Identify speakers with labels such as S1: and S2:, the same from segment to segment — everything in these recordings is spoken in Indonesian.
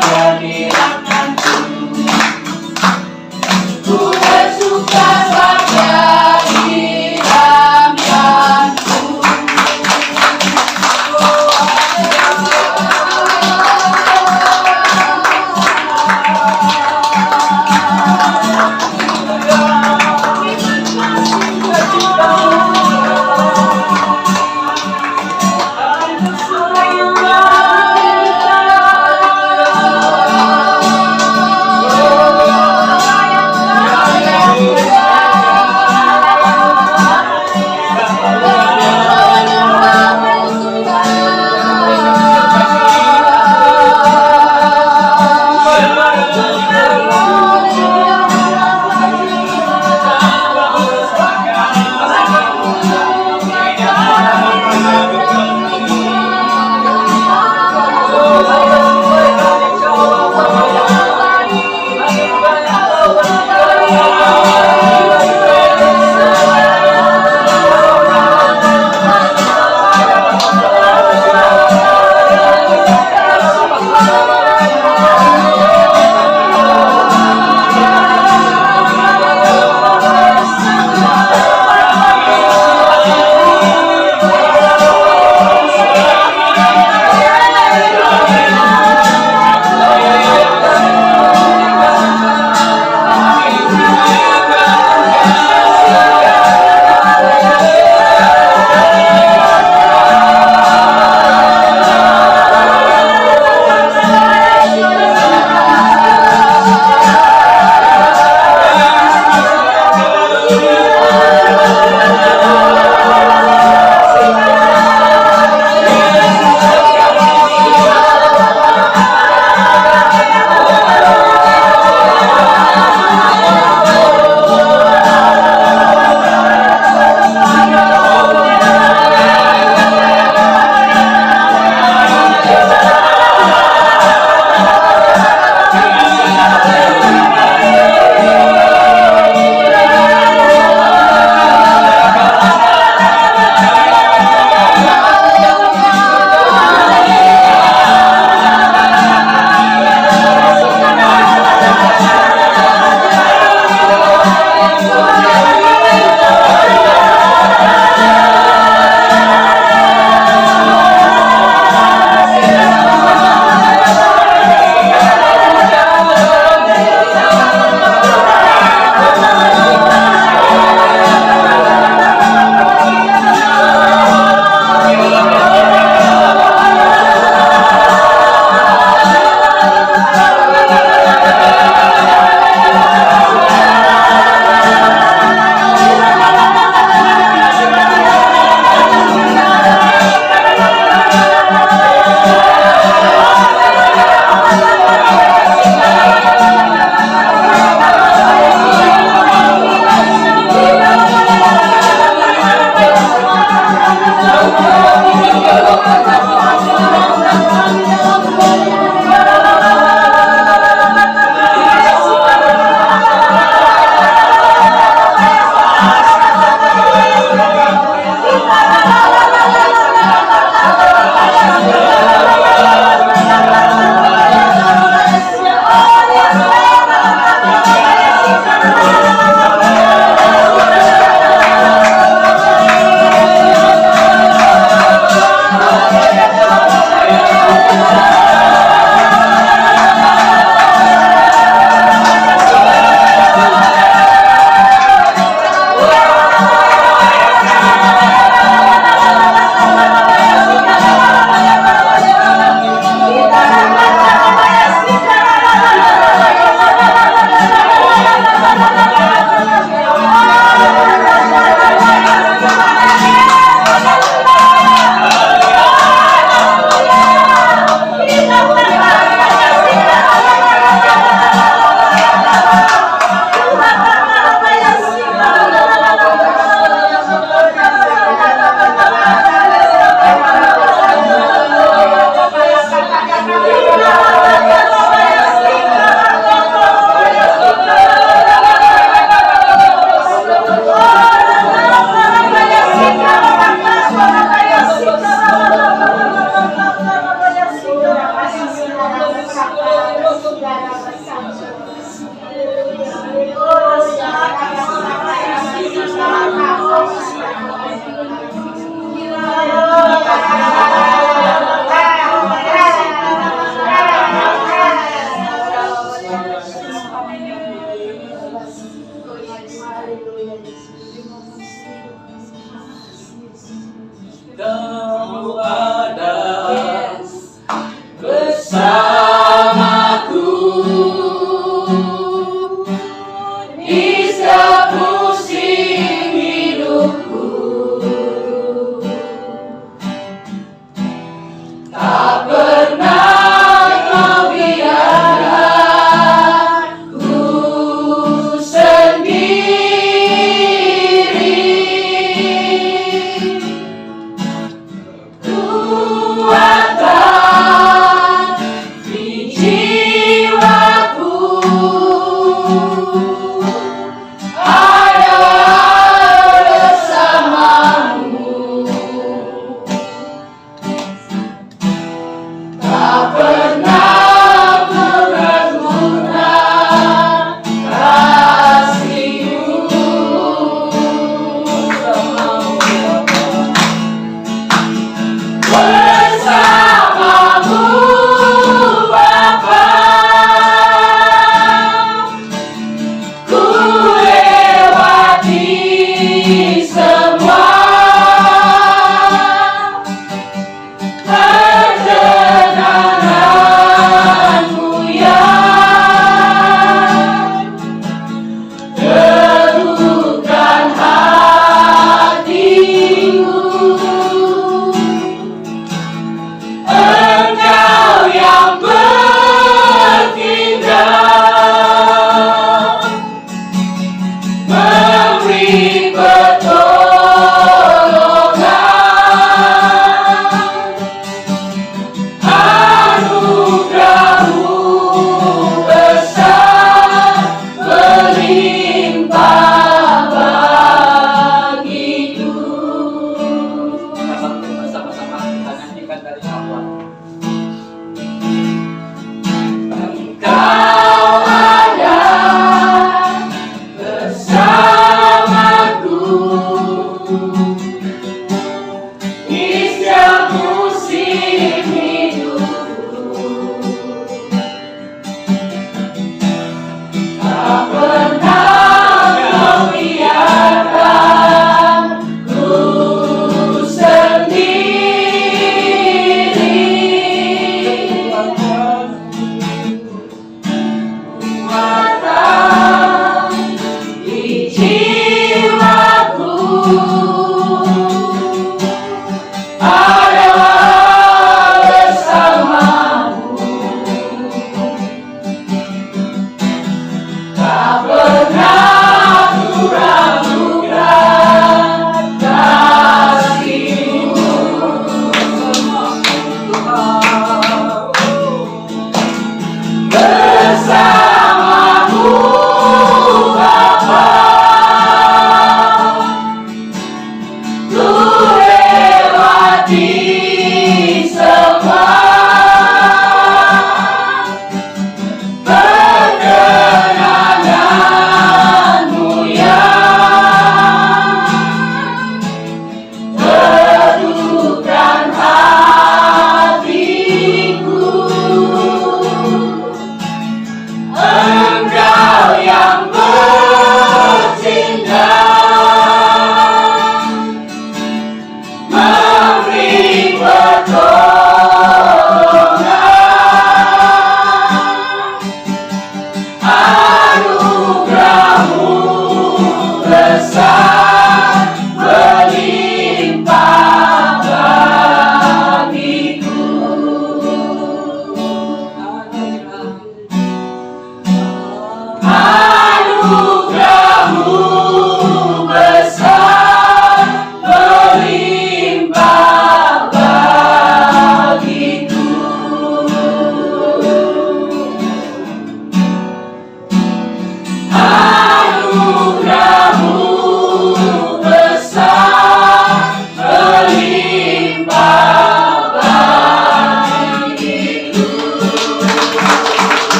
S1: kehadiranku. Ku bersuka saja diamkanku.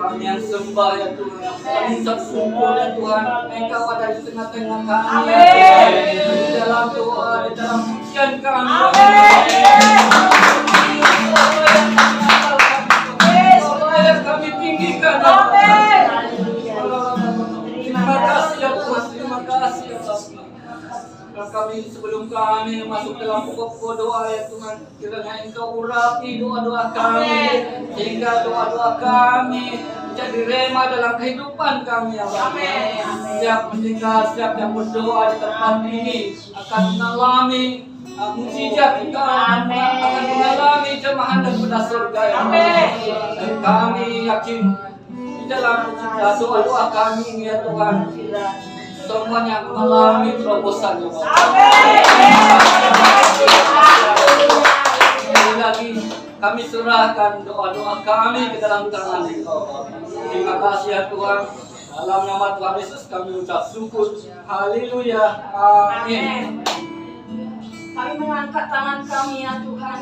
S2: Kami yang sembah ya Tuhan, kami syukur ya Tuhan, Engkau ada di tengah-tengah kami. Di dalam doa, di dalam pujian kami. Kami tinggikan. Terima kasih ya Tuhan, terima kasih ya Tuhan. Dan kami sebelum kami masuk dalam pokok doa ya Tuhan, kiranya Engkau urapi doa-doa kami, sehingga doa-doa kami menjadi rema dalam kehidupan kami ya Bapa. Setiap mendengar, setiap yang berdoa di tempat ini akan mengalami mukjizat, akan mengalami jemahan dan kuda surga ya Bapa. Dan kami yakin di dalam doa-doa kami ini ya Tuhan, semuanya mengalami terobosan ya Bapa. Sekali lagi kami serahkan doa-doa kami ke dalam tangan Engkau. Terima kasih ya Tuhan. Dalam nama Tuhan Yesus kami ucap syukur. Haleluya. Amin.
S3: Kami mengangkat tangan kami ya Tuhan.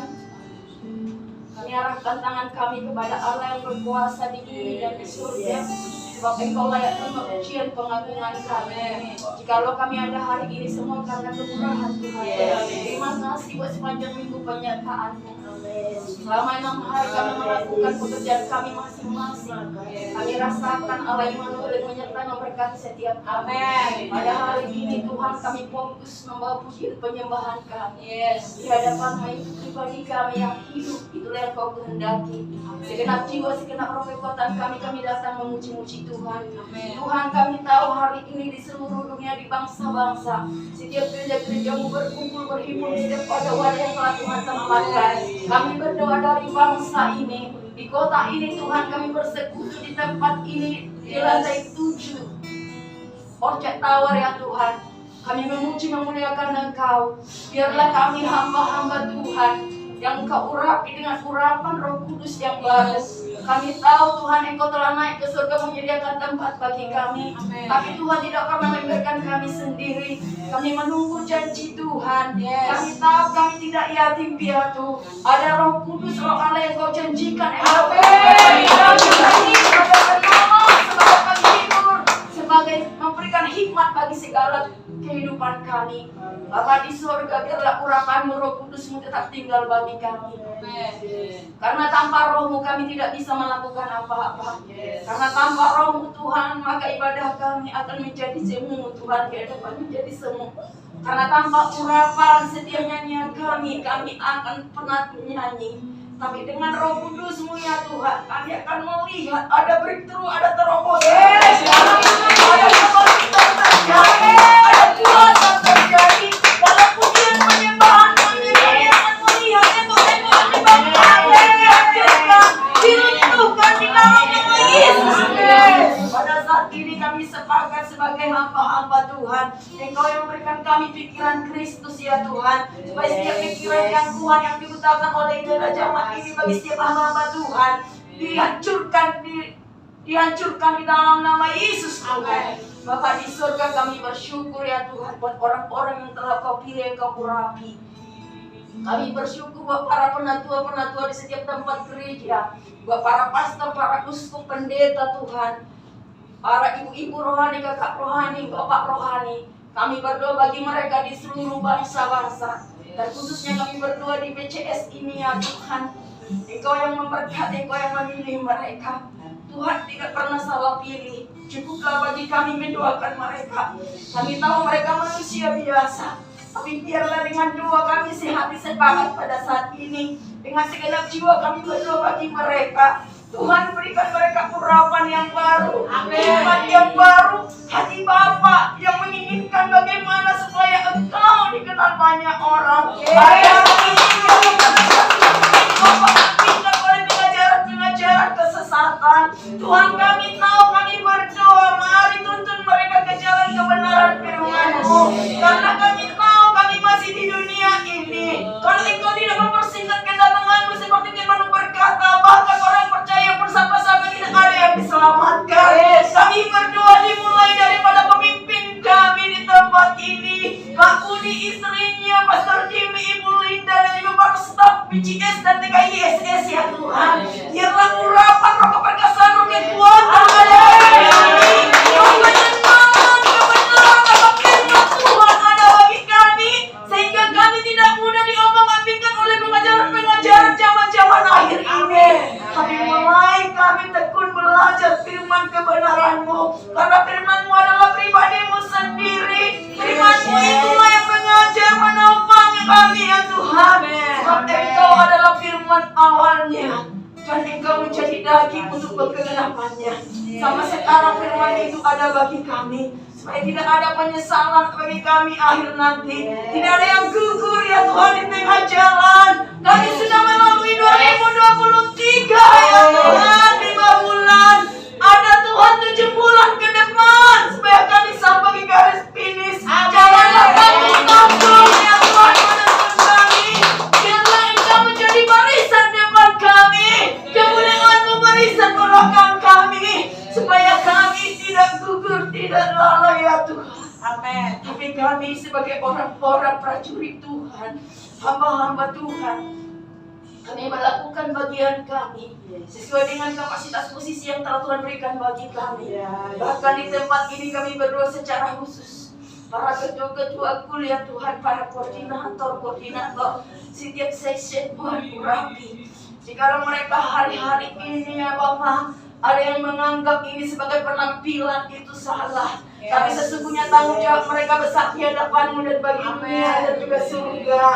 S3: Kami arahkan tangan kami kepada Allah yang berkuasa di bumi dan di surga. Sebab Engkau layak pujian pengagungan kami. Jikalau kami ada hari ini semua karena kemurahan Tuhan. Terima kasih buat sepanjang minggu penyertaan-Mu. Selama 6 hari kami melakukan pekerjaan kami masing-masing. Kami rasakan Allah yang menolong menyertai memberkati setiap kami. Pada hari ini Tuhan kami fokus membawa pujian penyembahan kami. Di hadapan pribadi kami yang hidup, itulah yang Kau kehendaki. Segenap jiwa, segenap roh kekuatan kami datang memuji-muji Tuhan. Tuhan kami tahu hari ini di seluruh dunia, di bangsa-bangsa, setiap gereja-gereja-Mu berkumpul berhimpun di depan wadah yang telah Tuhan tempatkan. Kami berdoa dari bangsa ini, di kota ini Tuhan, kami bersekutu di tempat ini di lantai 7 Orchard Tower ya Tuhan. Kami memuji memuliakan Engkau. Biarlah kami hamba-hamba Tuhan yang Engkau urapi dengan urapan Roh Kudus yang baru. Kami tahu Tuhan Engkau telah naik ke surga menyediakan tempat bagi kami. Tapi Tuhan tidak pernah memberikan kami sendiri. Kami menunggu janji Tuhan. Kami tahu kami tidak yatim piatu. Ada Roh Kudus, Roh Allah yang Kau janjikan. Sebagai memberikan hikmat bagi segala kehidupan kami. Bapa di surga, biarlah urapan-Mu, Roh Kudus-Mu tetap tinggal bagi kami. Karena tanpa Roh-Mu kami tidak bisa melakukan apa-apa. Karena tanpa Roh-Mu Tuhan, maka ibadah kami akan menjadi semu Tuhan, kehidupan menjadi semu. Karena tanpa urapan setiap nyanyian kami akan penat menyanyi. Tapi dengan Roh Kudus-Mu ya Tuhan, kami akan melihat ada breakthrough, ada terobosan. Ada kebangkitan terjadi, ada kuasa terjadi. Dalam pujian penyembahan kami akan melihat tembok-tembok dibangun, diruntuhkan di dalam nama Yesus. Pada saat ini kami sepakat sebagai hamba-hamba Tuhan. Engkau yang memberikan kami pikiran Kristus ya Tuhan. Supaya setiap pikiran yang Tuhan yang diutamakan oleh idola zaman ini bagi setiap hamba-hamba Tuhan dihancurkan di dalam nama Yesus Tuhan. Bapa di surga, kami bersyukur ya Tuhan buat orang-orang yang telah Kau pilih, yang Kau urapi. Kami bersyukur buat para penatua-penatua di setiap tempat gereja, buat para pastor, para uskup, pendeta Tuhan, para ibu-ibu rohani, kakak rohani, bapak rohani. Kami berdoa bagi mereka di seluruh bangsa-bangsa. Dan khususnya kami berdoa di BCS ini ya Tuhan. Engkau yang memberkati, Engkau yang memilih mereka. Tuhan tidak pernah salah pilih. Cukuplah bagi kami mendoakan mereka. Kami tahu mereka manusia biasa, tapi biarlah dengan doa kami sehati sepakat pada saat ini. Dengan segenap jiwa kami berdoa bagi mereka. Tuhan berikan mereka urapan yang baru, iman yang baru, hati Bapa yang menginginkan bagaimana supaya Engkau dikenal banyak orang. Bapak oleh pengajaran-pengajaran kesesatan. Tuhan kami tahu, kami berdoa, mari tuntun mereka ke jalan kebenaran firman-Mu. Karena kami tahu kami masih di dunia ini. Kalau Engkau tidak mempersingkat kedatangan-Mu seperti firman-Mu berkata, bahkan orang percaya bersama-sama tidak ada yang diselamatkan. Kami berdoa dimulai daripada pemimpin kami di tempat ini, Kak Budi istrinya, Pastor Jimmy, Ibu Linda, dan juga para staf PCS dan TKISS ya Tuhan. Biarlah urapan roh keperkasaan, roh kekuatan ada bagi kami. Roh kebenaran, apa firman Tuhan ada bagi kami, sehingga kami tidak mudah diomong-ambingkan oleh pengajaran-pengajaran zaman-zaman akhir ini. Tapi mulai kami tekun belajar firman kebenaran-Mu, karena firman-Mu adalah pribadi-Mu sendiri. Firman-Mu itulah yang mengajar, menopang kami ya Tuhan. Sebab Engkau adalah firman awalnya, dan Engkau menjadi daging untuk kegenapannya. Sama sekarang firman itu ada bagi kami, supaya tidak ada penyesalan bagi kami akhir nanti. Tidak ada yang gugur ya Tuhan di tengah jalan. Kami sudah melalui 2023 ya Tuhan, 5 bulan. Ada Tuhan 7 bulan ke depan, supaya kami sampai ke garis finish. Janganlah kami takut ya Tuhan menuntun kami. Biarlah Engkau menjadi barisan depan kami, kemuliaan-Mu barisan belakang kami, supaya kami tidak gugur, tidak lalai ya Tuhan. Amin. Tapi kami sebagai orang-orang prajurit Tuhan, hamba-hamba Tuhan, kami melakukan bagian kami sesuai dengan kapasitas posisi yang telah Tuhan berikan bagi kami. Bahkan di tempat ini kami berdoa secara khusus. Para ketua-ketua kuliah Tuhan, para koordinator, setiap section Tuhan urapi. Jikalau mereka hari-hari ini ya Bapak, ada yang menganggap ini sebagai penampilan, itu salah. Tapi sesungguhnya tanggung jawab mereka besar di hadapan-Mu dan bagi dunia dan juga surga.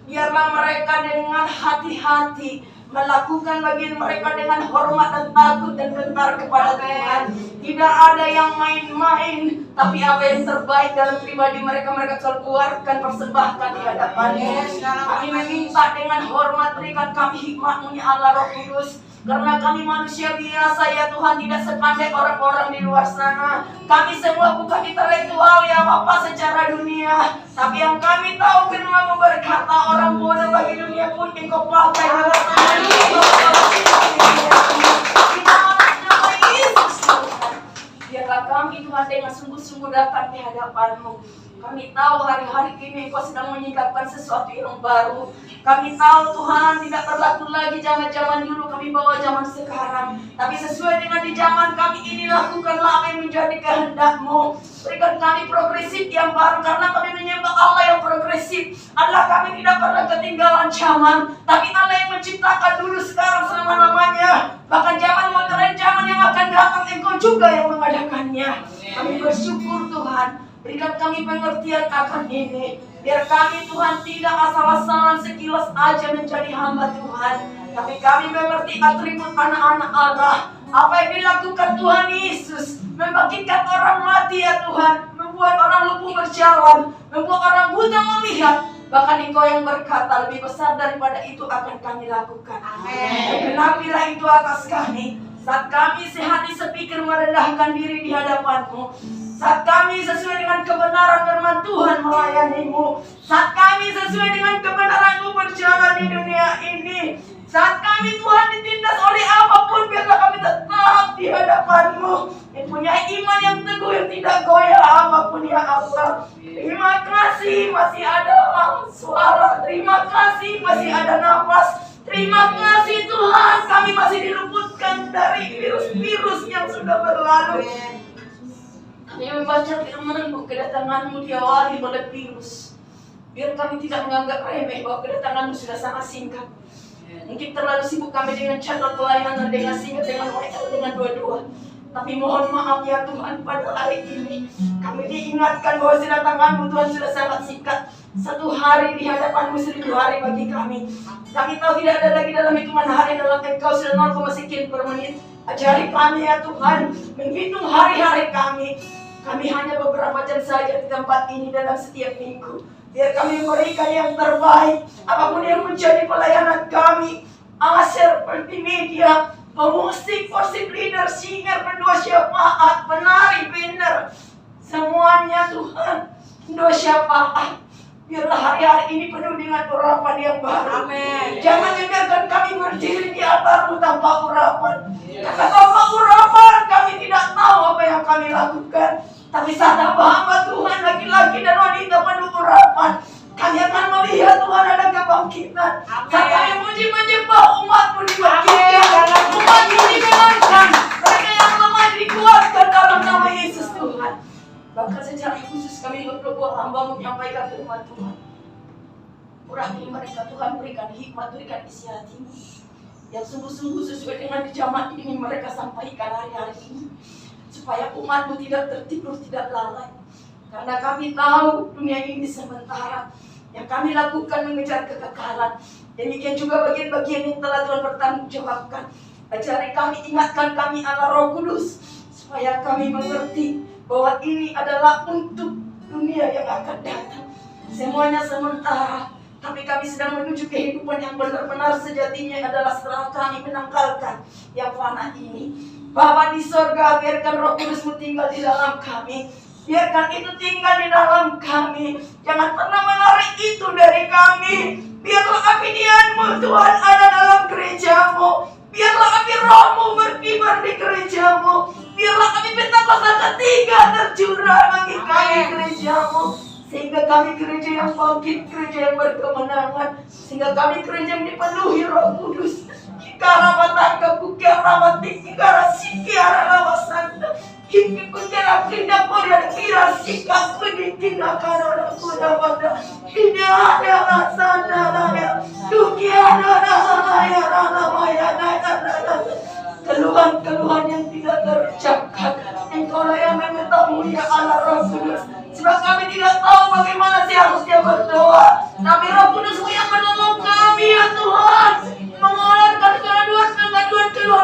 S3: Biarlah mereka dengan hati-hati melakukan bagian mereka dengan hormat dan takut dan gentar kepada Tuhan. Tidak ada yang main-main, tapi apa yang terbaik dalam pribadi mereka keluarkan, persembahkan di hadapan-Mu. Kami meminta dengan hormat, berikan kami hikmat-Mu ya Allah Roh Kudus. Karena kami manusia biasa ya Tuhan, tidak sepandai orang-orang di luar sana. Kami semua bukan intelektual ya Bapak secara dunia, tapi yang kami tahu firman-Mu berkata, orang bodoh bagi dunia pun Engkau pakai. Biarlah kami Tuhan dengan sungguh-sungguh datang di hadapan-Mu. Kami tahu hari-hari ini Engkau sedang menyingkapkan sesuatu yang baru. Kami tahu Tuhan tidak berlaku lagi zaman-zaman dulu, kami bawa zaman sekarang. Tapi sesuai dengan di zaman kami ini, lakukanlah apa yang menjadi kehendak-Mu. Berikan kami progresif yang baru, karena kami menyembah Allah yang progresif. Allah kami tidak pernah ketinggalan zaman, tapi Allah yang menciptakan dulu, sekarang, selama-lamanya. Bahkan zaman modern, zaman yang akan datang, Engkau juga yang mengadakannya. Kami bersyukur Tuhan. Berikan kami pengertian akan ini. Biar kami Tuhan tidak asal-asalan sekilas aja menjadi hamba Tuhan, tapi kami mengerti atribut anak-anak Allah. Apa yang dilakukan Tuhan Yesus, membangkitkan orang mati ya Tuhan, membuat orang lumpuh berjalan, membuat orang buta melihat. Bahkan Engkau yang berkata lebih besar daripada itu akan kami lakukan. Amin. Genapilah itu atas kami. Saat kami sehati sepikir merendahkan diri di hadapan-Mu, saat kami sesuai dengan kebenaran firman Tuhan melayani-Mu, saat kami sesuai dengan kebenaran-Mu berjalan di dunia ini, saat kami Tuhan ditindas oleh apapun, biarlah kami tetap di hadapan-Mu, mempunyai iman yang teguh yang tidak goyah apapun ya Allah. Terima kasih masih ada suara, terima kasih masih ada nafas. Terima kasih Tuhan, kami masih diluputkan dari virus-virus yang sudah berlalu. Kami membaca firman-Mu, kedatangan-Mu diawali oleh virus. Biar kami tidak menganggap remeh bahwa kedatangan-Mu sudah sangat singkat. Mungkin terlalu sibuk kami dengan channel pelayanan, dengan singa, dengan WL, dengan dua-dua. Tapi mohon maaf ya Tuhan, pada hari ini kami diingatkan bahwa sinar tangan-Mu Tuhan sudah sangat singkat. 1 hari di hadapan-Mu 1000 hari bagi kami. Kami tahu tidak ada lagi dalam hitungan hari, dalam Engkau sudah 0, sekian per menit. Ajari kami ya Tuhan, menghitung hari-hari kami. Kami hanya beberapa jam saja di tempat ini dalam setiap minggu. Biar kami memberikan yang terbaik. Apapun yang menjadi pelayanan kami. Aser, multimedia, pemusik, worship leader, singer, pendua syafaat, penari, banner. Semuanya Tuhan, pendua syafaat. Biarlah hari-hari ini penuh dengan urapan yang baru.
S1: Amin.
S3: Jangan biarkan kami berdiri di atas-Mu tanpa urapan. Karena tanpa urapan kami tidak tahu apa yang kami lakukan. Tapi saat hamba-hamba Tuhan, laki-laki dan wanita penuh urapan, kami akan melihat Tuhan ada kebangkitan. Saat kami muji menyembah, umat-Mu dibangkitkan, umat-Mu dibenarkan, mereka yang lemah dikuatkan dalam nama Yesus Tuhan. Bahkan secara khusus kami berdoa, hamba-Mu menyampaikan firman Tuhan. Urapi mereka Tuhan, berikan hikmat, berikan isi hati-Mu yang sungguh-sungguh sesuai dengan jamaah ini mereka sampaikan hari-hari ini, supaya umat-Mu tidak tertidur, tidak lalai. Karena kami tahu dunia ini sementara. Yang kami lakukan mengejar kekekalan. Demikian juga bagian-bagian yang telah Tuhan bertanggungjawabkan. Ajari kami, ingatkan kami Allah Roh Kudus, supaya kami mengerti bahwa ini adalah untuk dunia yang akan datang. Semuanya sementara. Tapi kami sedang menuju kehidupan yang benar-benar sejatinya adalah setelah kami menanggalkan yang fana ini. Bapa di sorga, biarkan Roh Kudus-Mu tinggal di dalam kami. Biarkan itu tinggal di dalam kami. Jangan pernah menarik itu dari kami. Biarlah api Dian-Mu Tuhan ada dalam gereja-Mu. Biarlah api Roh-Mu berkibar di gereja-Mu. Biarlah api Pentakosta ketiga tercurah bagi kami gereja-Mu. Sehingga kami gereja yang bangkit, gereja yang berkemenangan. Sehingga kami gereja yang dipenuhi Roh Kudus. Kikara batangga, kukara batik, kikara sikiara rawasanta. Hingga kukara kinda korea kira sikap kudikina karana kuda pada. Hida ada rasana raya. Duki ada raya raya raya. Keluhan-keluhan yang tidak terucapkan. Engkau lah yang mengetahui ya Allah Roh Kudus. Sebab kami tidak tahu bagaimana seharusnya berdoa. Tapi Roh Kudus-Mu yang menolong kami ya Tuhan. Mengeluarkan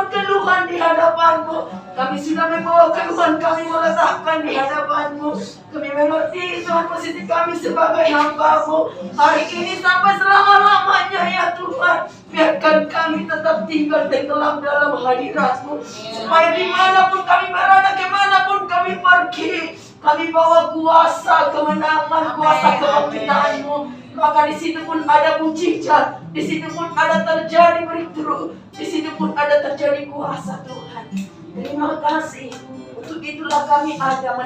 S3: keluhan di hadapan-Mu. Kami sudah membawa keluhan kami meletakkan di hadapan-Mu. Kami mengerti Tuhan posisi kami sebagai hamba-Mu. Hari ini sampai selama-lamanya ya Tuhan. Biarkan kami tetap tinggal tenggelam dalam hadirat-Mu. Supaya dimanapun kami berada, kemanapun kami pergi, kami bawa kuasa kemenangan, kuasa kebangkitan-Mu. Maka di situ pun ada mujizat, di situ pun ada terjadi breakthrough, di situ pun ada terjadi kuasa Tuhan. Terima kasih. Untuk itulah kami ada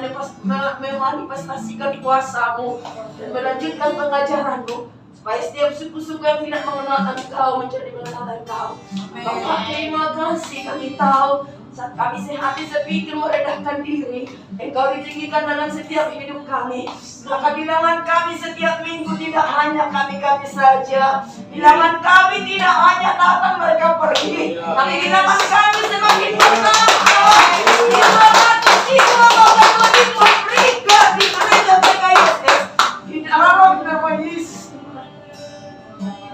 S3: memanifestasikan kuasa-Mu dan melanjutkan pengajaran-Mu, supaya setiap suku-suku yang tidak mengenal Engkau menjadi mengenal Engkau. Bapak, terima kasih. Kami tahu saat kami sehati sepikir merendahkan diri, Engkau ditinggikan dalam setiap hidup kami. Maka bilangan kami setiap minggu tidak hanya kami-kami saja. Bilangan kami tidak hanya datang mereka pergi, tapi bilangan kami semakin bertambah. Bilangan jiwa bahkan lebih berikat di gereja PKISS. Di dalam nama Yesus.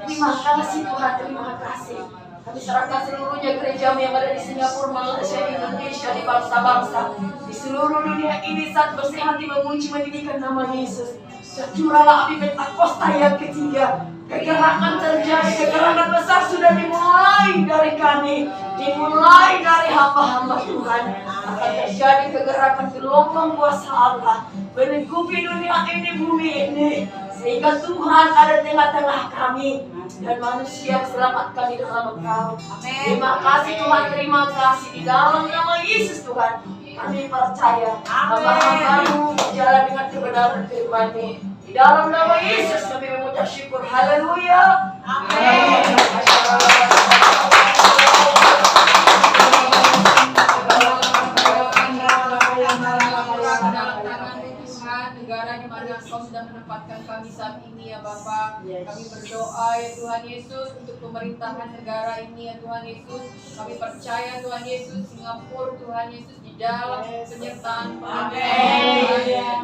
S3: Terima kasih Tuhan, terima kasih. Kami serahkan seluruhnya gereja-Mu yang ada di Singapura, Malaysia, di Indonesia, di bangsa-bangsa, di seluruh dunia ini saat bersih hati memuji meninggikan nama Yesus. Tercurahlah api Pentakosta yang ketiga. Kegerakan terjadi, kegerakan besar sudah dimulai dari kami, dimulai dari hamba-hamba Tuhan. Akan terjadi kegerakan gelombang kuasa Allah melingkupi dunia ini, bumi ini, sehingga Tuhan ada di tengah-tengah kami dan manusia selamatkan di dalam Engkau. Terima kasih Tuhan, terima kasih di dalam nama Yesus Tuhan. Kami percaya hamba-hamba-Mu berjalan dengan kebenaran firman-Mu. Di dalam nama Yesus kami mengucap syukur. Haleluya. Amin. Tuhan, negara di mana Engkau sudah menempatkan kami saat ini ya Bapa. Kami berdoa ya Tuhan Yesus untuk pemerintahan negara ini ya Tuhan Yesus. Kami percaya Tuhan Yesus, Singapura Tuhan Yesus di dalam penyertaan Tuhan.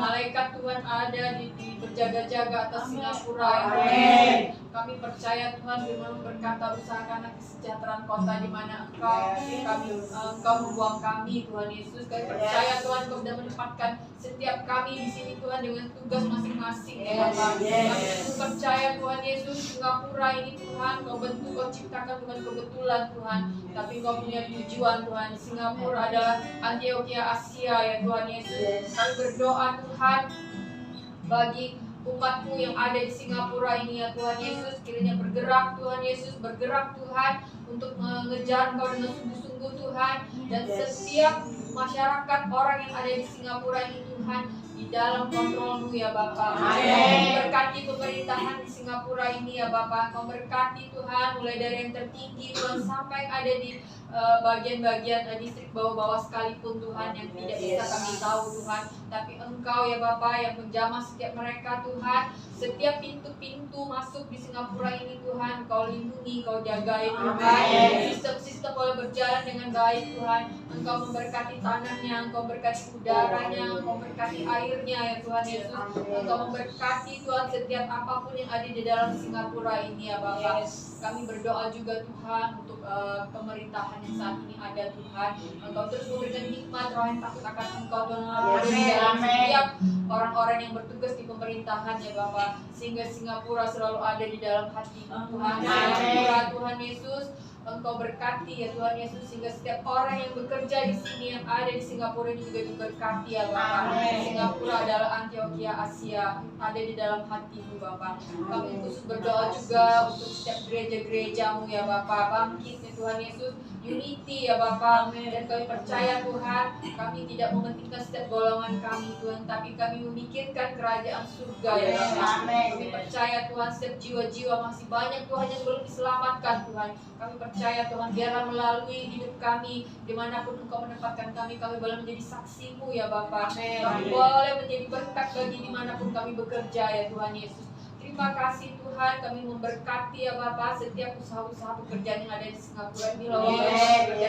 S3: Malaikat Tuhan ada di berjaga-jaga atas Singapura ya Tuhan. Kami percaya Tuhan firman berkata usahakanlah kesejahteraan kota di mana Engkau membuang kami Tuhan Yesus. Kami percaya Tuhan Engkau sudah menempatkan setiap kami di sini Tuhan dengan tugas masing-masing ya Bapa. Kami percaya Tuhan Yesus Singapura ini Tuhan Kau bentuk, Kau ciptakan bukan kebetulan Tuhan, tapi Kau punya tujuan Tuhan. Singapura adalah Antioquia Asia ya Tuhan Yesus. Kami berdoa Tuhan bagi umat-Mu yang ada di Singapura ini ya Tuhan Yesus, kiranya bergerak Tuhan Yesus, bergerak Tuhan untuk mengejar Engkau dengan sungguh-sungguh Tuhan, dan setiap masyarakat orang yang ada di Singapura ini Tuhan di dalam kontrol-Mu ya Bapa. Berkati pemerintahan di Singapura ini ya Bapa. Kau berkati Tuhan mulai dari yang tertinggi Tuhan sampai yang ada di bagian-bagian distrik bawah-bawah sekalipun Tuhan yang tidak bisa kami tahu Tuhan, tapi Engkau ya Bapa yang menjamah setiap mereka Tuhan. Setiap pintu-pintu masuk di Singapura ini Tuhan Kau lindungi, Kau jagai Tuhan. Sistem-sistem boleh berjalan dengan baik Tuhan. Engkau memberkati tanahnya, Engkau memberkati udaranya, Engkau memberkati airnya ya Tuhan Yesus. Engkau memberkati Tuhan setiap apapun yang ada di dalam Singapura ini ya Bapa. Kami berdoa juga Tuhan untuk pemerintahan yang saat ini ada Tuhan. Engkau terus memberikan hikmat, roh yang takut akan Engkau Tuhan ada di dalam setiap orang-orang yang bertugas di pemerintahan ya Bapa, sehingga Singapura selalu ada di dalam hati Tuhan. Singapura Tuhan Yesus Engkau berkati ya Tuhan Yesus, sehingga setiap orang yang bekerja di sini yang ada di Singapura ini juga diberkati ya Bapa. Singapura adalah Antioquia Asia, ada di dalam hati-Mu Bapa. Kami khusus berdoa juga untuk setiap gereja-gereja-Mu ya Bapa, bangkit ya Tuhan Yesus, unity ya Bapa. Dan kami percaya Tuhan, kami tidak mementingkan setiap golongan kami Tuhan, tapi kami memikirkan kerajaan surga ya Bapa. Kami percaya Tuhan setiap jiwa-jiwa masih banyak Tuhan yang belum diselamatkan Tuhan. Kami percaya Tuhan, biarlah melalui hidup kami dimanapun Engkau menempatkan kami boleh menjadi saksi-Mu ya Bapa. Kami boleh menjadi berkat bagi dimanapun kami bekerja ya Tuhan Yesus. Terima kasih Tuhan, kami memberkati ya Bapa setiap usaha-usaha pekerjaan yang ada di Singapura ini loh.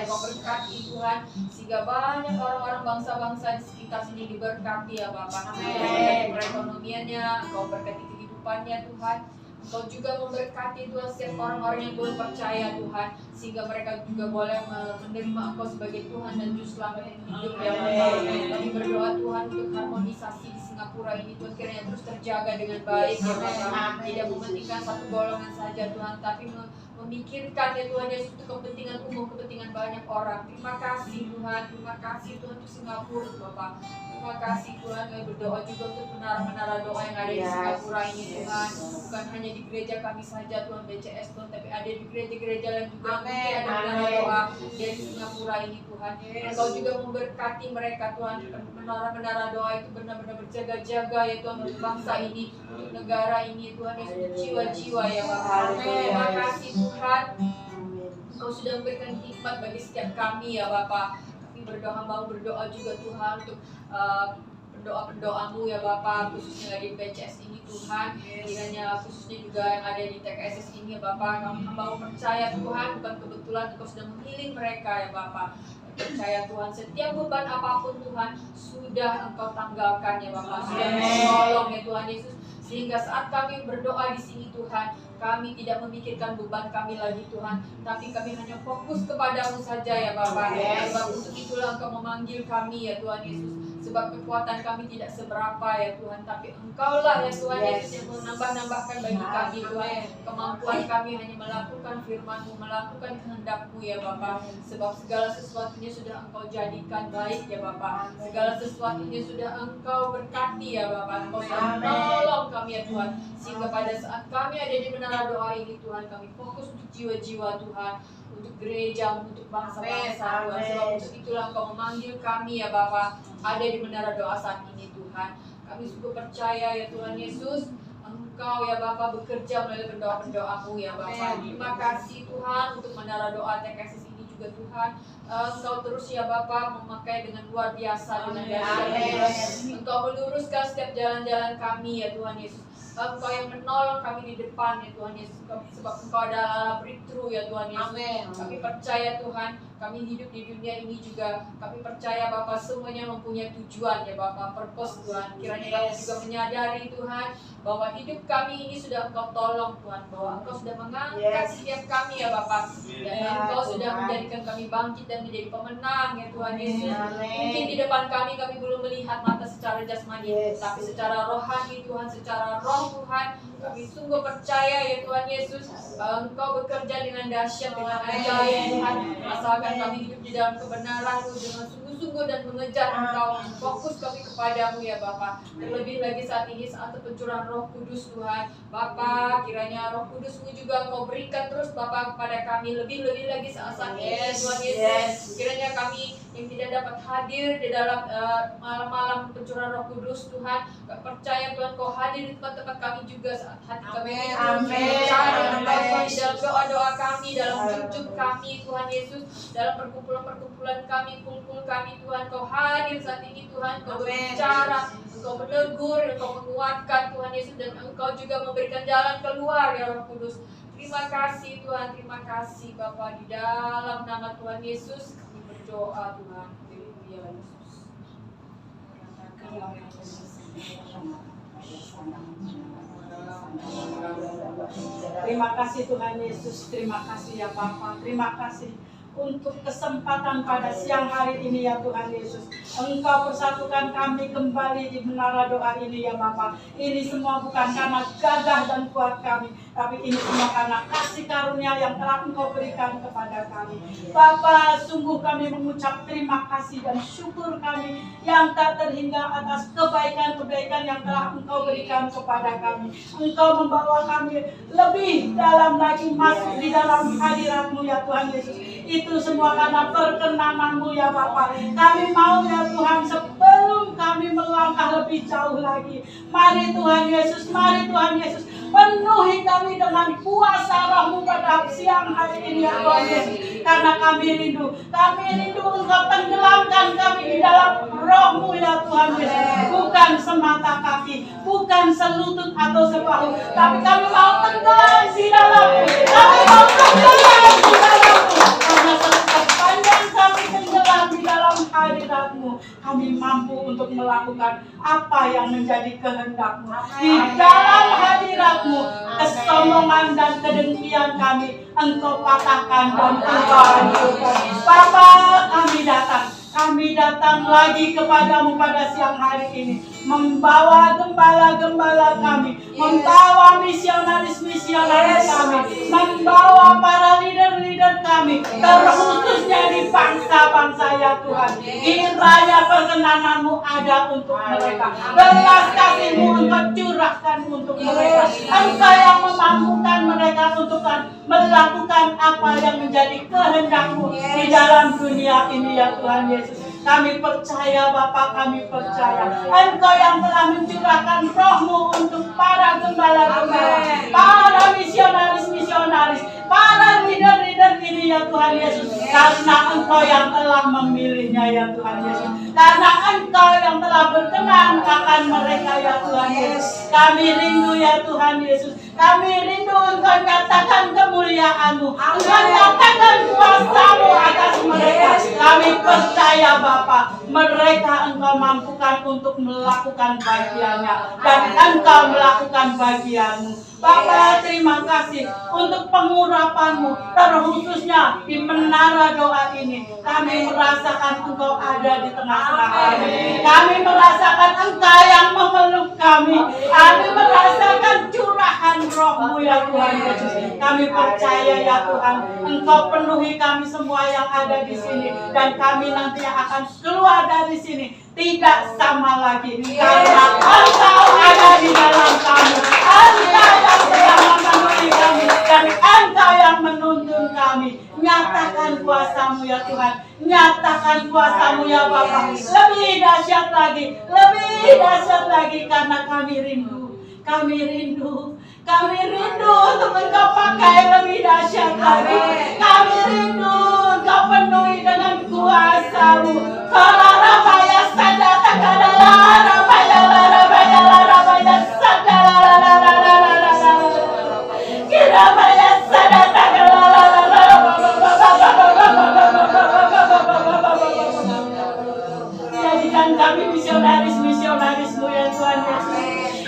S3: Kau berkati Tuhan, sehingga banyak orang-orang bangsa-bangsa di sekitar sini diberkati ya Bapa. Kau berkati perekonomiannya, Kau berkati kehidupannya Tuhan. Kau juga memberkati Tuhan setiap orang-orang yang belum percaya Tuhan, sehingga mereka juga boleh menerima Engkau sebagai Tuhan dan Juru Selamat yang hidup ya Bapa. Kami berdoa Tuhan untuk harmonisasi di Singapura ini Tuhan kiranya terus terjaga dengan baik ya Bapa. Tidak mementingkan satu golongan saja Tuhan, tapi memikirkan ya Tuhan Yesus untuk kepentingan umum, kepentingan banyak orang. Terima kasih Tuhan untuk Singapura Bapa. Terima kasih Tuhan, kami berdoa juga untuk menara-menara doa yang ada di Singapura ini Tuhan. Bukan hanya di gereja kami saja Tuhan BCS Tuhan, tapi ada di gereja-gereja lain juga yang ada menara doa dari Singapura ini Tuhan. Engkau juga memberkati mereka Tuhan, menara-menara doa itu benar-benar berjaga-jaga ya Tuhan untuk bangsa ini, untuk negara ini Tuhan Yesus, untuk jiwa-jiwa ya Bapak. Terima kasih Tuhan, Engkau sudah memberikan hikmat bagi setiap kami ya Bapak. Kami berdoa juga Tuhan untuk pendoa-pendoa-Mu ya Bapak, khususnya di PCS ini Tuhan, kiranya khususnya juga yang ada di TKSS ini ya Bapak. Kami hamba-Mu percaya Tuhan, bukan kebetulan Engkau sudah menghealing mereka ya Bapak. Percaya Tuhan, setiap beban apapun Tuhan sudah Engkau tanggalkan ya Bapak, sudah menolong ya Tuhan Yesus, sehingga saat kami berdoa di sini Tuhan, kami tidak memikirkan beban kami lagi Tuhan, tapi kami hanya fokus kepada-Mu saja ya Bapak. Sebab untuk itulah Engkau memanggil kami ya Tuhan Yesus. Sebab kekuatan kami tidak seberapa ya Tuhan, tapi Engkau-lah ya Tuhan Yesus yang menambah-nambahkan bagi kami Tuhan. Kemampuan kami hanya melakukan firman-Mu, melakukan kehendak-Mu ya Bapa. Sebab segala sesuatunya sudah Engkau jadikan baik ya Bapa. Segala sesuatunya sudah Engkau berkati ya Bapa. Engkau sudah menolong kami ya Tuhan, sehingga pada saat kami ada di menara doa ini Tuhan, kami fokus untuk jiwa-jiwa Tuhan, untuk gereja, untuk bangsa-bangsa Tuhan. Sebab untuk itulah Engkau memanggil kami ya Bapa ada di menara doa saat ini Tuhan. Kami sungguh percaya ya Tuhan Yesus, Engkau ya Bapa bekerja melalui pendoa-pendoa-Mu ya Bapa. Terima kasih Tuhan untuk menara doa TKSS ini juga juga Tuhan. Engkau terus ya Bapa memakai dengan luar biasa dengan dahsyat. Engkau meluruskan setiap jalan-jalan kami ya Tuhan Yesus. Engkau yang menolong kami di depan ya Tuhan Yesus, sebab Engkau adalah breakthrough ya Tuhan Yesus. Kami percaya Tuhan, kami hidup di dunia ini juga, kami percaya Bapa semuanya mempunyai tujuan ya Bapa, purpose Tuhan. Kiranya kami juga menyadari Tuhan bahwa hidup kami ini sudah Engkau tolong Tuhan, bahwa Engkau sudah mengangkat setiap kami ya Bapa, dan Engkau sudah menjadikan kami bangkit dan menjadi pemenang ya Tuhan Yesus. Mungkin di depan kami belum melihat mata secara jasmani, tapi secara rohani Tuhan, secara roh Tuhan, kami sungguh percaya ya Tuhan Yesus, Engkau bekerja dengan dahsyat, dengan ajaib Tuhan. Asalkan kami hidup di dalam kebenaran-Mu dengan sungguh-sungguh dan mengejar Engkau, fokus kami kepadamu ya Bapa. Terlebih lagi saat ini saat pencurahan Roh Kudus Tuhan, Bapa, kiranya Roh Kudus-Mu juga Engkau berikan terus Bapa kepada kami, lebih-lebih lagi saat ini Tuhan Yesus. Kiranya kami yang tidak dapat hadir di dalam malam-malam pencurahan Roh Kudus Tuhan, percaya Tuhan Kau hadir di tempat-tempat kami juga saat hati kami bicara di dalam doa-doa kami, dalam ujub kami Tuhan Yesus, dalam perkumpulan-perkumpulan kami, kumpul kami Tuhan, Kau hadir saat ini Tuhan, Kau berbicara, Engkau menegur, Engkau menguatkan Tuhan Yesus, dan Engkau juga memberikan jalan keluar ya Roh Kudus. Terima kasih Tuhan, terima kasih Bapa, di dalam nama Tuhan Yesus kami berdoa Tuhan. Haleluya Yesus.
S4: Terima kasih Tuhan Yesus, terima kasih ya Bapa, terima kasih untuk kesempatan pada siang hari ini ya Tuhan Yesus. Engkau persatukan kami kembali di menara doa ini ya Bapa. Ini semua bukan karena gagah dan kuat kami, tapi ini semua karena kasih karunia yang telah Engkau berikan kepada kami. Bapa, sungguh kami mengucap terima kasih dan syukur kami yang tak terhingga atas kebaikan-kebaikan yang telah Engkau berikan kepada kami. Engkau membawa kami lebih dalam lagi masuk di dalam hadirat-Mu ya Tuhan Yesus. Itu semua karena perkenan-Mu ya Bapa. Kami mau ya Tuhan, sebelum kami melangkah lebih jauh lagi, mari Tuhan Yesus, mari Tuhan Yesus, penuhi kami dengan kuasa Roh-Mu pada siang hari ini ya Tuhan Yesus. Karena kami rindu Engkau tenggelamkan kami di dalam Roh-Mu ya Tuhan Yesus. Bukan semata kaki, bukan selutut atau sebahu, tapi kami mau tenggelam di dalam-Mu. Kami mau tenggelam di dalam-Mu. Karena sepanjang kami tenggelam di dalam hadirat-Mu, kami mampu untuk melakukan apa yang menjadi kehendak-Mu. Di dalam hadirat-Mu, kesombongan dan kedengkian kami Engkau patahkan dan Engkau hancurkan. Bapa, kami datang lagi kepadamu pada siang hari ini, membawa gembala-gembala kami, membawa misionaris-misionaris kami, membawa para leader-leader kami, terkhususnya di bangsa-bangsa ya Tuhan. Kiranya perkenanan-Mu ada untuk mereka, belas kasih-Mu Engkau curahkan untuk mereka. Engkau yang memampukan mereka untuk melakukan apa yang menjadi kehendak-Mu di dalam dunia ini ya Tuhan Yesus. Kami percaya Bapa, kami percaya Engkau yang telah mencurahkan Roh-Mu untuk para gembala-gembala, para misionaris-misionaris, para leader-leader ini ya Tuhan Yesus. Karena Engkau yang telah memilihnya ya Tuhan Yesus, karena Engkau yang telah berkenan akan mereka ya Tuhan Yesus. Kami rindu ya Tuhan Yesus, kami rindu Engkau nyatakan kemuliaan-Mu, Engkau nyatakan kuasa-Mu atas mereka. Kami percaya Bapa, mereka Engkau mampukan untuk melakukan bagiannya, dan Engkau melakukan bagian-Mu. Bapa, terima kasih untuk pengurapan-Mu, terkhususnya di menara doa ini. Kami merasakan Engkau ada di tengah-tengah kami. Kami merasakan Engkau yang memeluk kami. Kami merasakan curahan Roh-Mu ya Tuhan Yesus. Kami percaya ya Tuhan, Engkau penuhi kami semua yang ada di sini, dan kami nanti akan keluar dari sini tidak sama lagi, karena Engkau ada di dalam kami. Engkau yang sedang memenuhi kami, dan Engkau yang menuntun kami. Nyatakan kuasa-Mu ya Tuhan, nyatakan kuasa-Mu ya Bapa. Lebih dahsyat lagi, karena kami rindu. Kami rindu untuk Engkau pakai lebih dahsyat lagi. Kami rindu Engkau penuhi dengan kuasa-Mu. Kalarabaya sadata kalarabaya larabaya larabaya sadalalalalalalala. Kirabaya sadata jadikan kami misionaris-misionaris-Mu ya Tuhan Yesus,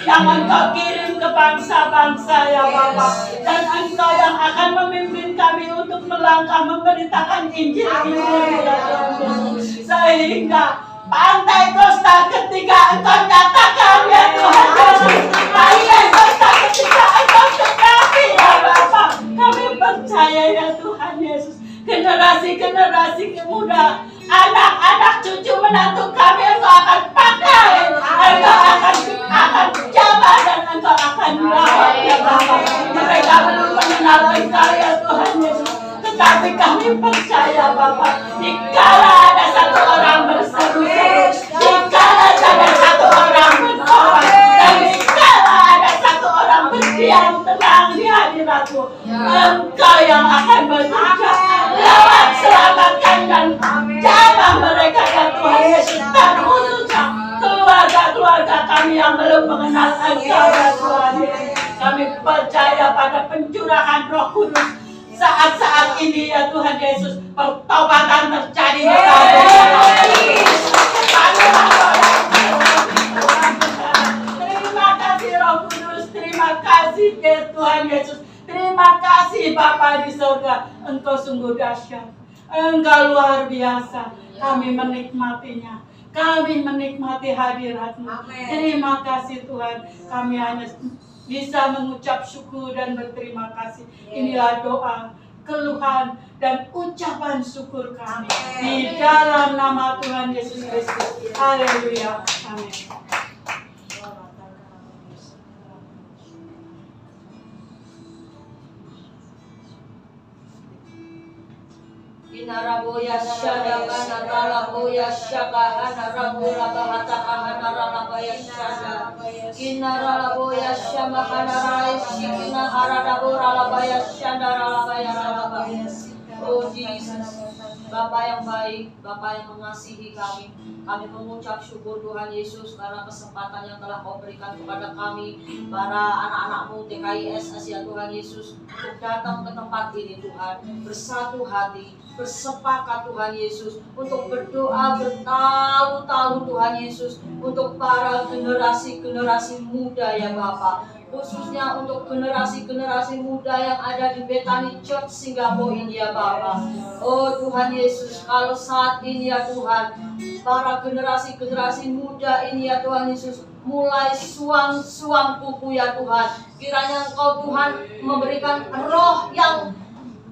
S4: yang Engkau kirim ke bangsa-bangsa ya Bapa, dan Engkau yang akan memimpin kami untuk melangkah memberitakan Injil-Injil ya Tuhan Yesus, sehingga pantai Kosta ketika Engkau nyatakan ya Tuhan Yesus, pantai Kosta ketika Engkau genapi ya Bapa, kami percaya ya Tuhan Yesus, generasi-generasi muda, anak-anak cucu menantu kami Engkau akan pakai, Engkau akan jamah dan Engkau akan rawat ya Bapa. Mereka belum mengenal Engkau ya Tuhan Yesus, tetapi kami percaya Bapa, dikala ada satu orang berseru-seru, dikala ada satu orang bersorak, dan dikala ada satu orang berdiam tenang di hadirat-Mu, Engkau yang akan bekerja lewat selamatkan dan jamah mereka ya Tuhan Yesus, dan khususnya keluarga-keluarga kami yang belum mengenal Engkau ya Tuhan Yesus. Kami percaya pada pencurahan Roh Kudus saat-saat ini ya Tuhan Yesus, pertobatan terjadi di Terima kasih Roh Kudus, terima kasih ya Tuhan Yesus, terima kasih Bapa di surga. Engkau sungguh dahsyat, Engkau luar biasa. Kami menikmatinya, kami menikmati hadirat-Mu. Terima kasih Tuhan, kami hanya bisa mengucap syukur dan berterima kasih. Inilah doa, keluhan, dan ucapan syukur kami di dalam nama Tuhan Yesus Kristus. Haleluya. Amin.
S3: Inaraboya shadaba naralaboya shakahana rabura bahatahana ralabaya shada. Inaralaboya shamahana raishikina haradabura labaya shada ralabaya ralabaya. Oh Jesus, Bapa yang baik, Bapa yang mengasihi kami mengucap syukur Tuhan Yesus karena kesempatan yang telah Kau berikan kepada kami, para anak-anak-Mu TKIS Asia Tuhan Yesus, untuk datang ke tempat ini Tuhan, bersatu hati, bersepakat Tuhan Yesus, untuk berdoa bertalu-talu Tuhan Yesus, untuk para generasi-generasi muda ya Bapa, khususnya untuk generasi-generasi muda yang ada di Bethany Church Singapore ini ya Bapa. Oh Tuhan Yesus, kalau saat ini ya Tuhan, para generasi-generasi muda ini ya Tuhan Yesus, mulai suam kuku ya Tuhan, kiranya Engkau Tuhan memberikan roh yang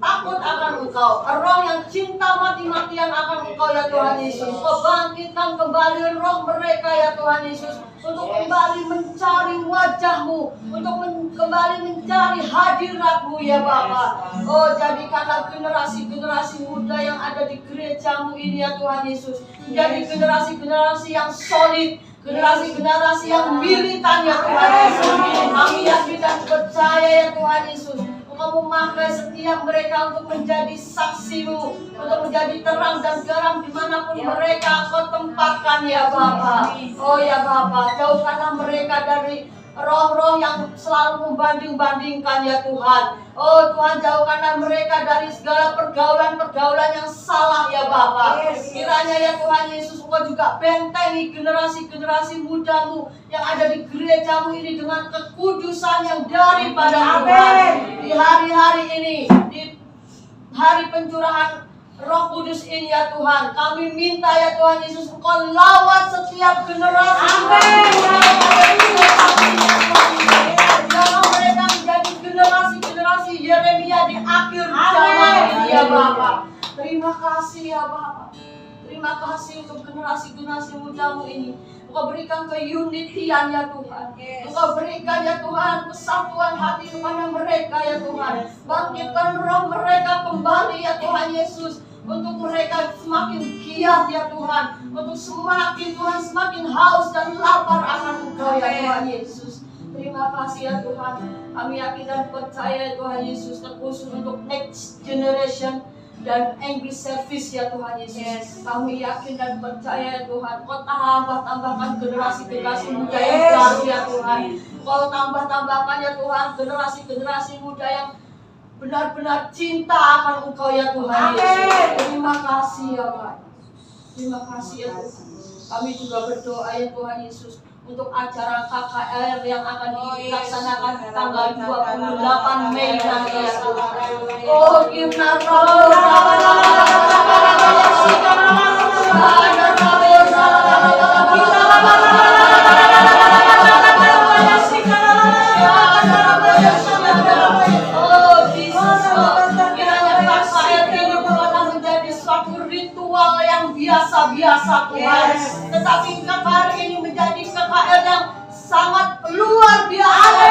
S3: takut akan Engkau, roh yang cinta mati-matian akan Engkau ya Tuhan Yesus. Kau bangkitkan kembali roh mereka ya Tuhan Yesus, untuk kembali mencari wajah-Mu, untuk kembali mencari hadirat-Mu ya Bapa. Oh jadikanlah generasi-generasi muda yang ada di gereja-Mu ini ya Tuhan Yesus, menjadi generasi-generasi yang solid, generasi-generasi yang militan ya Tuhan Yesus. Kami yakin dan percaya ya Tuhan Yesus, Engkau memakai setiap mereka untuk menjadi saksi-Mu, untuk menjadi terang dan garam dimanapun mereka Engkau tempatkan ya Bapa. Oh ya Bapa, jauhkanlah mereka dari roh-roh yang selalu membanding-bandingkan ya Tuhan. Oh Tuhan, jauhkanlah mereka dari segala pergaulan-pergaulan yang salah ya Bapa. Kiranya ya Tuhan Yesus, Engkau juga bentengi generasi-generasi muda-Mu yang ada di gereja-Mu ini dengan kekudusan yang daripada Tuhan. Di hari-hari ini, di hari pencurahan Roh Kudus ini ya Tuhan, kami minta ya Tuhan Yesus, Engkau lawat setiap generasi. Jangan mereka menjadi generasi-generasi Yeremia di akhir zaman ini ya Bapa. Terima kasih ya Bapa. Terima kasih untuk generasi-generasi muda-Mu ini. Engkau berikan keunitian ya Tuhan. Engkau berikan ya Tuhan kesatuan hati kepada mereka ya Tuhan. Bangkitkan roh mereka kembali ya Tuhan Yesus, untuk mereka semakin giat ya Tuhan, untuk semakin Tuhan semakin haus dan lapar akan Engkau ya Tuhan Yesus. Terima terima kasih ya Tuhan. Kami yakin dan percaya Tuhan Yesus, terkhusus untuk next generation dan English service ya Tuhan Yesus. Kami yakin dan percaya Tuhan, Kau tambahkan generasi-generasi muda yang baru ya Tuhan. Kau tambahkan ya Tuhan generasi-generasi muda yang benar-benar cinta akan Engkau ya Tuhan Yesus. Terima kasih ya Pak. Terima kasih ya Tuhan. Kami juga berdoa ya Tuhan Yesus untuk acara KKR yang akan dilaksanakan tanggal 28 Mei nanti ya Tuhan. Oh, biasa Tuhan, tetapi KKR ini menjadi KKR yang sangat luar biasa.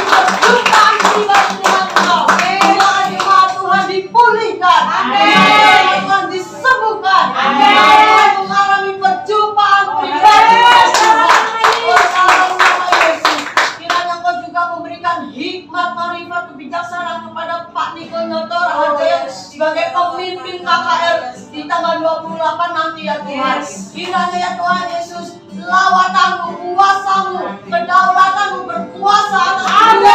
S3: Perjumpaan pribadi dengan Engkau, Tuhan dipulihkan, Tuhan disembuhkan, Tuhan mengalami perjumpaan pribadi dengan Tuhan. Kiranya Engkau juga memberikan hikmat, marifat, kebijaksanaan kepada Pak Niko Notor sebagai pemimpin KKR di tanggal 28 nanti ya Tuhan. Kiranya ya Tuhan Yesus, lawatanmu, kuasamu, kedaulatanmu berkuasa atas KKR ini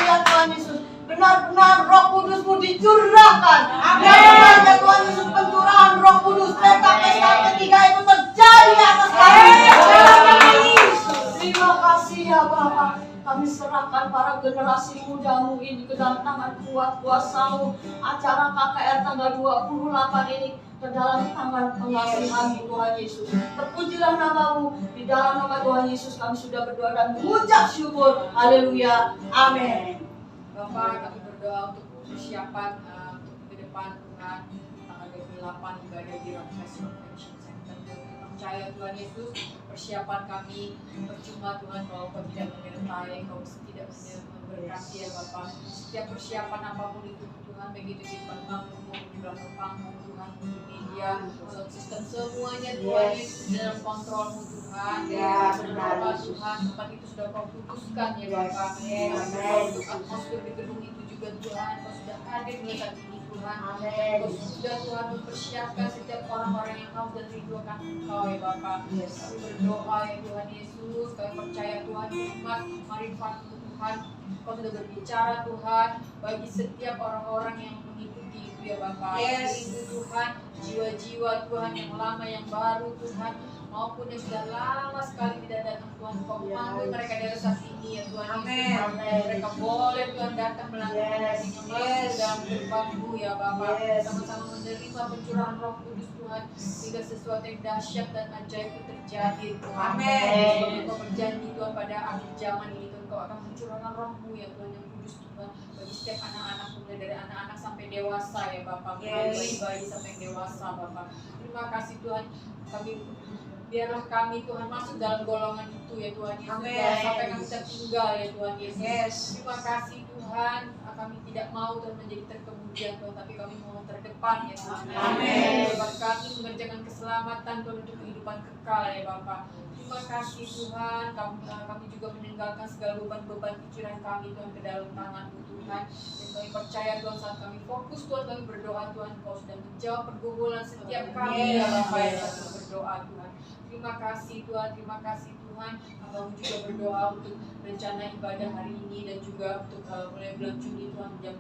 S3: ya Tuhan Yesus. Benar-benar Roh Kudus-Mu dicurahkan. Benar-benar ya Tuhan Yesus, pencurahan Roh Kudus, pesta-pesta ketiga itu terjadi atas kami. Terima kasih ya Bapak. Kami serahkan para generasi mudamu ini ke dalam tangan kuat kuasa-Mu. Acara KKR tanggal 28 ini ke dalam tangan pengasihan Tuhan Yesus. Terpujilah nama-Mu. Di dalam nama Tuhan Yesus kami sudah berdoa dan mengucap syukur. Haleluya. Amin.
S5: Bapak, kami berdoa untuk persiapan untuk ke depan Tuhan tanggal 28 ibadah di Rockfest Convention Center. Percaya Tuhan Yesus, persiapan kami percuma Tuhan kalau Kau tidak menyertai, Kau tidak memberkati ya Bapak. Setiap persiapan apapun itu Tuhan, begitu di depan panggung, di belakang panggung Tuhan, di media, sound system semuanya Tuhan Yesus dalam kontrol-Mu Tuhan. Berdoa Tuhan, tempat itu sudah Kau putuskan ya Bapak. Untuk atmosfer di gedung itu juga Tuhan, Kau sudah hadir di saat ini Tuhan. Kau sudah Tuhan mempersiapkan setiap orang-orang yang haus dan rindu akan Engkau ya Bapak. Kami berdoa ya Tuhan Yesus, kami percaya Tuhan hikmat, marifat Tuhan. Kau sudah berbicara Tuhan bagi setiap orang-orang yang mengikuti itu ya Bapak. Rindu Tuhan, jiwa-jiwa Tuhan yang lama yang baru Tuhan, maupun yang sudah lama sekali tidak datang Tuhan, Kau panggil mereka dari saat ini ya Tuhan. Amin. Mereka boleh Tuhan datang melakukan dalam gerbang-Mu ya Bapak. Sama-sama menerima pencurahan Roh Kudus Tuhan, sehingga sesuatu yang dahsyat dan ajaib itu terjadi Tuhan. Amin. Kau berjanji Tuhan pada akhir zaman ini Tuhan, Kau akan mencurahkan Roh-Mu ya Tuhan yang kudus Tuhan bagi setiap anak-anak, mulai dari anak-anak sampai dewasa ya Bapak, mulai bayi-bayi sampai yang dewasa Bapak. Terima kasih Tuhan, biarlah kami Tuhan masuk dalam golongan itu ya Tuhan Yesus. Amin. Sampai kami tertinggal ya Tuhan Yesus. Terima kasih Tuhan, kami tidak mau Tuhan menjadi terkemudian Tuhan, tapi kami mau terdepan ya Tuhan. Amin. Sebab kami mengerjakan keselamatan Tuhan untuk kehidupan kekal ya Bapak. Terima kasih Tuhan, kami juga meninggalkan segala beban-beban pikiran kami Tuhan ke dalam tangan-Mu Tuhan. Dan kami percaya Tuhan, saat kami fokus Tuhan, kami berdoa Tuhan, Kau sudah menjawab pergumulan setiap kami ya Bapak yang sedang berdoa Tuhan. Terima kasih Tuhan, terima kasih Tuhan. Kami juga berdoa untuk rencana ibadah hari ini dan juga untuk mulai bulan Juni Tuhan jam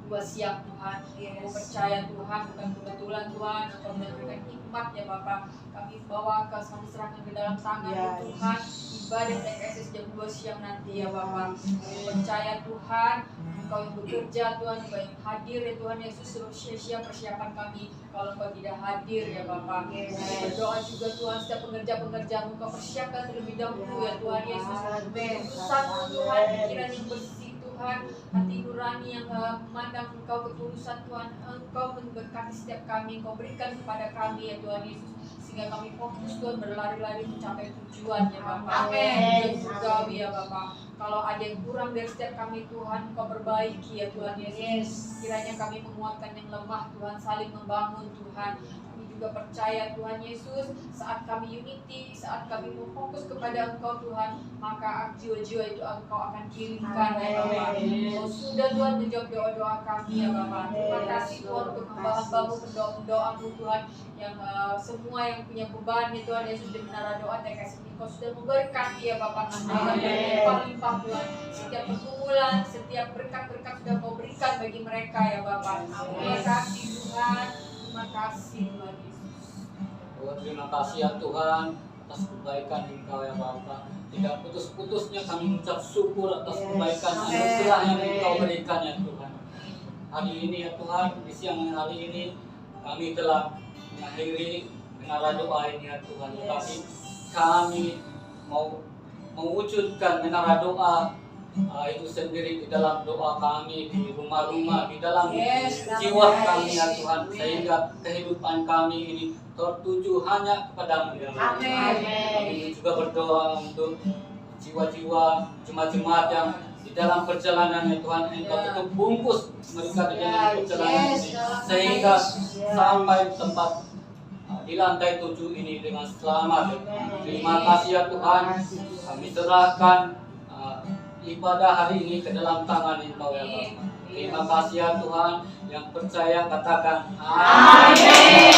S5: 2 siang Tuhan. Kami percaya Tuhan, bukan kebetulan Tuhan, Engkau memberikan hikmat ya Bapak. Kami bawa kami serahkan ke dalam tangan Tuhan. Ibadah TKSS jam 2 siang nanti ya Bapak. Kami percaya Tuhan, Engkau yang bekerja Tuhan, Engkau yang hadir ya Tuhan Yesus. Seluruh sia-sia persiapan kami kalau Engkau tidak hadir ya Bapak. Kami berdoa juga Tuhan, setiap pengerja-pengerjaan Engkau persiapkan terlebih dahulu ya Tuhan Yesus. Ketulusan Tuhan, pikiran yang bersih Tuhan, hati nurani yang memandang Engkau, ketulusan Tuhan, Engkau memberkati setiap kami, Engkau berikan kepada kami ya Tuhan Yesus, sehingga kami fokus Tuhan berlari-lari mencapai tujuan ya Bapak. Amin. Surgawi ya Bapak. Kalau ada yang kurang dari setiap kami Tuhan, Engkau perbaiki ya Tuhan Yesus. Kiranya kami menguatkan yang lemah Tuhan, saling membangun Tuhan. Kami juga juga percaya Tuhan Yesus, saat kami unity, saat kami mau fokus kepada Engkau Tuhan, maka jiwa-jiwa itu Engkau akan kirimkan ya Bapa. Engkau sudah Tuhan menjawab doa-doa kami ya Bapa. Terima kasih Tuhan untuk hamba-hambamu, pendoa-pendoamu Tuhan, yang semua yang punya beban ya Tuhan Yesus di menara doa TKS ini Engkau sudah memberkati ya Bapa. Limpah-limpah Tuhan, setiap pergumulan, setiap berkat-berkat sudah Kau berikan bagi mereka ya Bapa. Terima kasih Tuhan, terima kasih Tuhan Yesus.
S2: Oh, terima kasih ya Tuhan atas kebaikan Engkau ya Bapa. Tidak putus-putusnya kami mengucap syukur atas kebaikan anugerah yang Engkau berikan ya Tuhan. Hari ini ya Tuhan, di siang hari ini kami telah mengakhiri menara doa ini ya Tuhan. Tetapi kami mau mewujudkan menara doa itu sendiri di dalam doa kami, di rumah-rumah, di dalam jiwa kami ya Tuhan, sehingga kehidupan kami ini tertuju hanya kepadamu ya Tuhan. Kami juga berdoa untuk jiwa-jiwa jemaat-jemaat yang di dalam perjalanan ya Tuhan, Engkau tutup bungkus mereka di dalam perjalanan ini, sehingga sampai tempat di lantai 7 ini dengan selamat. Terima kasih ya Tuhan, kami serahkan ibadah hari ini ke dalam tangan Engkau ya Bapa. Terima kasih ya Tuhan, yang percaya katakan amin.